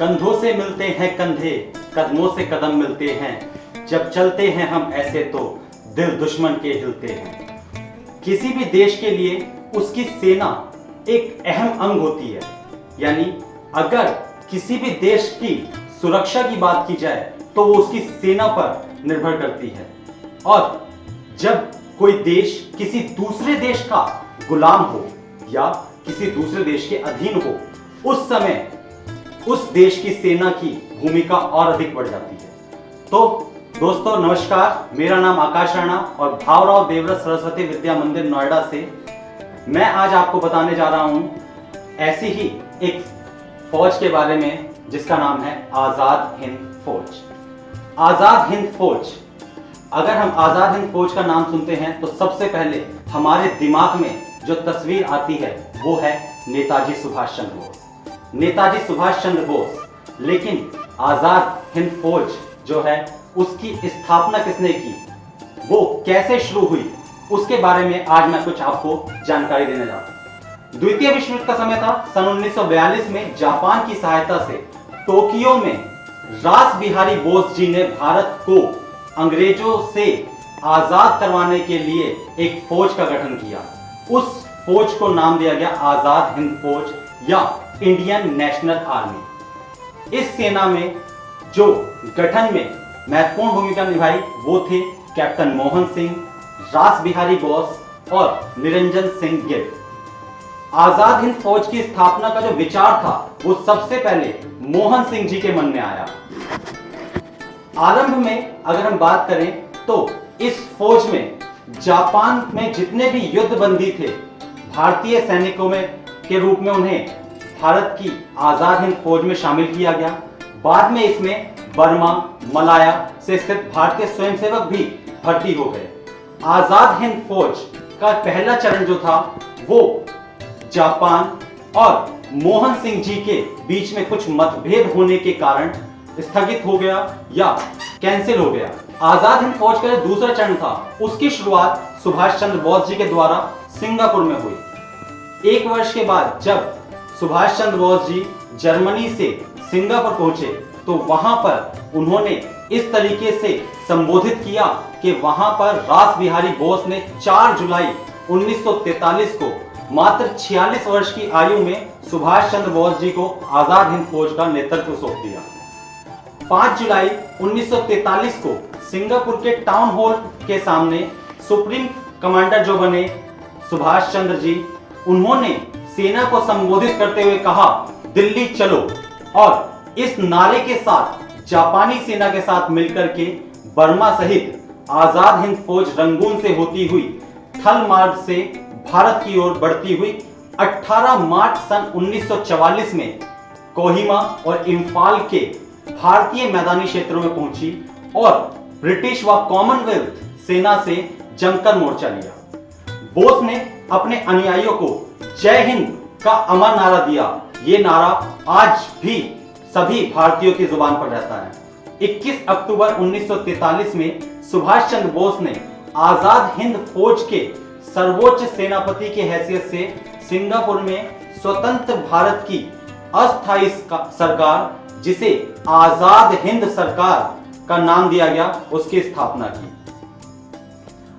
कंधों से मिलते हैं कंधे, कदमों से कदम मिलते हैं, जब चलते हैं हम ऐसे तो दिल दुश्मन के हिलते हैं। किसी भी देश के लिए उसकी सेना एक अहम अंग होती है। यानी अगर किसी भी देश की सुरक्षा की बात की जाए तो वो उसकी सेना पर निर्भर करती है। और जब कोई देश किसी दूसरे देश का गुलाम हो या किसी दूसरे देश के अधीन हो, उस समय उस देश की सेना की भूमिका और अधिक बढ़ जाती है। तो दोस्तों नमस्कार, मेरा नाम आकाश राणा और भावराव देवव्रत सरस्वती विद्या मंदिर नोएडा से मैं आज आपको बताने जा रहा हूं ऐसी ही एक फौज के बारे में जिसका नाम है आजाद हिंद फौज। आजाद हिंद फौज, अगर हम आजाद हिंद फौज का नाम सुनते हैं तो सबसे पहले हमारे दिमाग में जो तस्वीर आती है वो है नेताजी सुभाष चंद्र बोस। नेताजी सुभाष चंद्र बोस। लेकिन आजाद हिंद फौज जो है उसकी स्थापना किसने की, वो कैसे शुरू हुई, उसके बारे में आज मैं कुछ आपको जानकारी देने जा रहा हूं। द्वितीय विश्व युद्ध का समय था। सन 1942 में जापान की सहायता से टोक्यो में रास बिहारी बोस जी ने भारत को अंग्रेजों से आजाद करवाने के लिए एक फौज का गठन किया। उस फौज को नाम दिया गया आजाद हिंद फौज या इंडियन नेशनल आर्मी। इस सेना में जो गठन में महत्वपूर्ण भूमिका निभाई वो थे कैप्टन मोहन सिंह, रास बिहारी बोस और निरंजन सिंह गिल। आजाद हिंद फौज की स्थापना का जो विचार था वो सबसे पहले मोहन सिंह जी के मन में आया। आरंभ में अगर हम बात करें तो इस फौज में जापान में जितने भी युद्धबंदी थे, भारतीय सैनिकों में के रूप में उन्हें भारत की आजाद हिंद फौज में शामिल किया गया। बाद में इसमें बर्मा, मलाया से स्थित भारतीय स्वयंसेवक भी भर्ती हो गए। आजाद हिंद फौज का पहला चरण जो था वो जापान और मोहन सिंह जी के बीच में कुछ मतभेद होने के कारण स्थगित हो गया या कैंसिल हो गया। आजाद हिंद फौज का जो दूसरा चरण था उसकी शुरुआत सुभाष चंद्र बोस जी के द्वारा सिंगापुर में हुई। एक वर्ष के बाद जब सुभाष चंद्र बोस जी जर्मनी से सिंगापुर पहुंचे तो वहां पर उन्होंने इस तरीके से संबोधित किया कि वहां पर रास बिहारी बोस ने 4 जुलाई 1943 को मात्र 46 वर्ष की आयु में सुभाष चंद्र बोस जी को आजाद हिंद फौज का नेतृत्व सौंप दिया। 5 जुलाई 1943 को सिंगापुर के टाउन हॉल के सामने सुप्रीम कमांडर जो बने सुभाष चंद्र जी, उन्होंने सेना को संबोधित करते हुए कहा दिल्ली चलो, और इस नारे के साथ जापानी सेना के साथ मिलकर के बर्मा सहित आजाद हिंद फौज रंगून से होती हुई थल मार्ग से भारत की ओर बढ़ती हुई 18 मार्च सन 1944 में कोहिमा और इंफाल के भारतीय मैदानी क्षेत्रों में पहुंची और ब्रिटिश व कॉमनवेल्थ सेना से जमकर मोर्चा लिया। बोस ने अपने अनुयायियों को जय हिंद का अमर नारा दिया। ये नारा आज भी सभी भारतीयों की जुबान पर रहता है। 21 अक्टूबर 1943 में सुभाष चंद्र बोस ने आजाद हिंद फौज के सर्वोच्च सेनापति की हैसियत से सिंगापुर में स्वतंत्र भारत की अस्थायी सरकार, जिसे आजाद हिंद सरकार का नाम दिया गया, उसकी स्थापना की।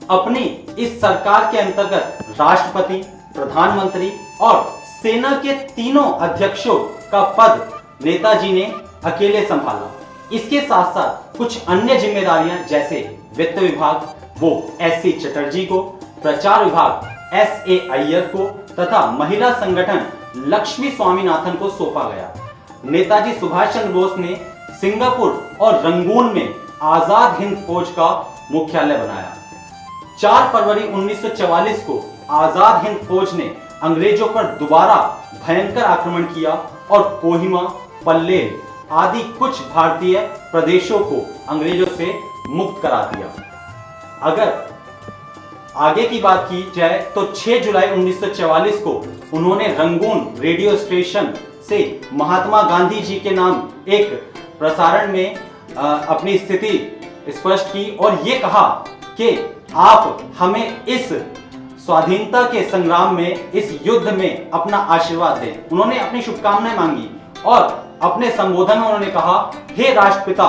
अपनी इस सरकार के अंतर्गत राष्ट्रपति, प्रधानमंत्री और सेना के तीनों अध्यक्षों का पद नेताजी ने अकेले संभाला। इसके साथ साथ कुछ अन्य जिम्मेदारियां जैसे वित्त विभाग वो एस.सी. चटर्जी को, प्रचार विभाग एस.ए. अय्यर को तथा महिला संगठन लक्ष्मी स्वामीनाथन को सौंपा गया। नेताजी सुभाष चंद्र बोस ने सिंगापुर और रंगून में आजाद हिंद फौज का मुख्यालय बनाया। 4 फरवरी 1944 को आजाद हिंद फौज ने अंग्रेजों पर दोबारा भयंकर आक्रमण किया और कोहिमा, पल्लेल आदि कुछ भारतीय प्रदेशों को अंग्रेजों से मुक्त करा दिया। अगर आगे की बात की जाए तो 6 जुलाई 1944 को उन्होंने रंगून रेडियो स्टेशन से महात्मा गांधी जी के नाम एक प्रसारण में अपनी स्थिति स्पष्ट की और ये कहा कि आप हमें इस स्वाधीनता के संग्राम में, इस युद्ध में अपना आशीर्वाद दें। उन्होंने अपनी शुभकामनाएं मांगी और अपने संबोधन में उन्होंने कहा, हे राष्ट्रपिता,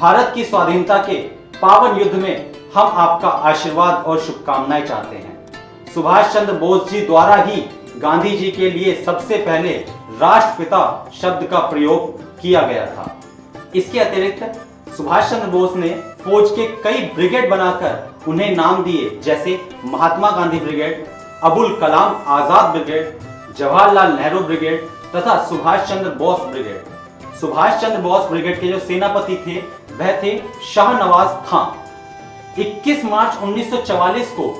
भारत की स्वाधीनता के पावन युद्ध में हम आपका आशीर्वाद और शुभकामनाएं चाहते हैं। सुभाष चंद्र बोस जी द्वारा ही गांधी जी के लिए सबसे पहले राष्ट्रपिता शब्द का प्रयोग किया गया था। इसके अतिरिक्त सुभाष चंद्र बोस ने फौज के कई ब्रिगेड बनाकर उन्हें नाम दिए, जैसे Mahatma Gandhi brigade, Abul Kalam Azad brigade, Jawaharlal Nehru brigade तथा सुभाष चंद्र बोस ब्रिगेड। सुभाष चंद्र बोस ब्रिगेड के जो सेनापति थे वह थे शाहनवाज खां। 21 मार्च 1944 को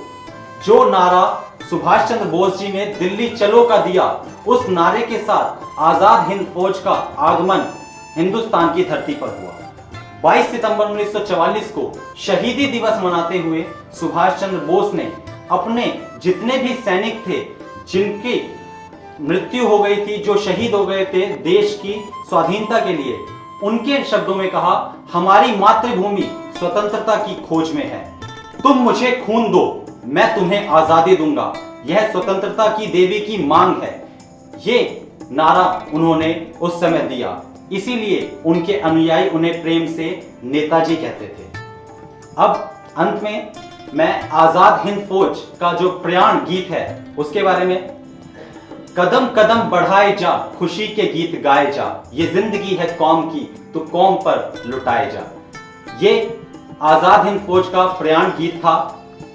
जो नारा सुभाष चंद्र बोस जी ने दिल्ली चलो का दिया, उस नारे के साथ आजाद हिंद फौज का आगमन हिंदुस्तान की धरती पर हुआ। 22 सितंबर 1944 को शहीदी दिवस मनाते हुए सुभाष चंद्र बोस ने अपने जितने भी सैनिक थे जिनकी मृत्यु हो गई थी, जो शहीद हो गए थे देश की स्वाधीनता के लिए, उनके शब्दों में कहा, हमारी मातृभूमि स्वतंत्रता की खोज में है। तुम मुझे खून दो, मैं तुम्हें आजादी दूंगा। यह स्वतंत्रता की देवी की मांग है। ये नारा उन्होंने उस समय दिया, इसीलिए उनके अनुयायी उन्हें प्रेम से नेताजी कहते थे। अब अंत में मैं आजाद हिंद फौज का जो प्रयाण गीत है उसके बारे में, कदम कदम बढ़ाए जा, खुशी के गीत गाए जा, ये जिंदगी है कौम की, तो कौम पर लुटाए जा। ये आजाद हिंद फौज का प्रयाण गीत था,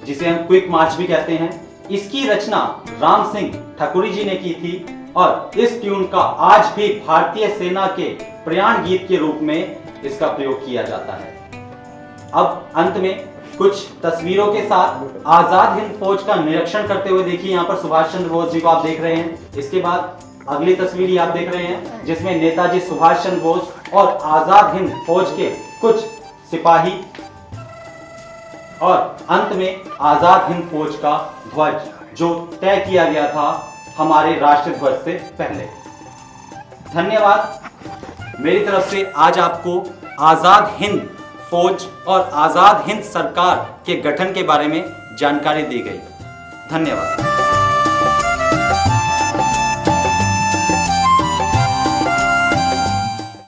जिसे हम क्विक मार्च भी कहते हैं। इसकी रचना राम सिंह ठाकुरी जी ने की थी और इस ट्यून का आज भी भारतीय सेना के प्रयाण गीत के रूप में इसका प्रयोग किया जाता है। अब अंत में कुछ तस्वीरों के साथ आजाद हिंद फौज का निरीक्षण करते हुए देखिए, यहाँ पर सुभाष चंद्र बोस जी को आप देख रहे हैं। इसके बाद अगली तस्वीर ये आप देख रहे हैं जिसमें नेताजी सुभाष चंद्र बोस और आजाद हिंद फौज के कुछ सिपाही और अंत में आजाद हिंद फौज का ध्वज जो तय किया गया था हमारे राष्ट्रीय ध्वज से पहले। धन्यवाद। मेरी तरफ से आज आपको आजाद हिंद फौज और आजाद हिंद सरकार के गठन के बारे में जानकारी दी गई। धन्यवाद।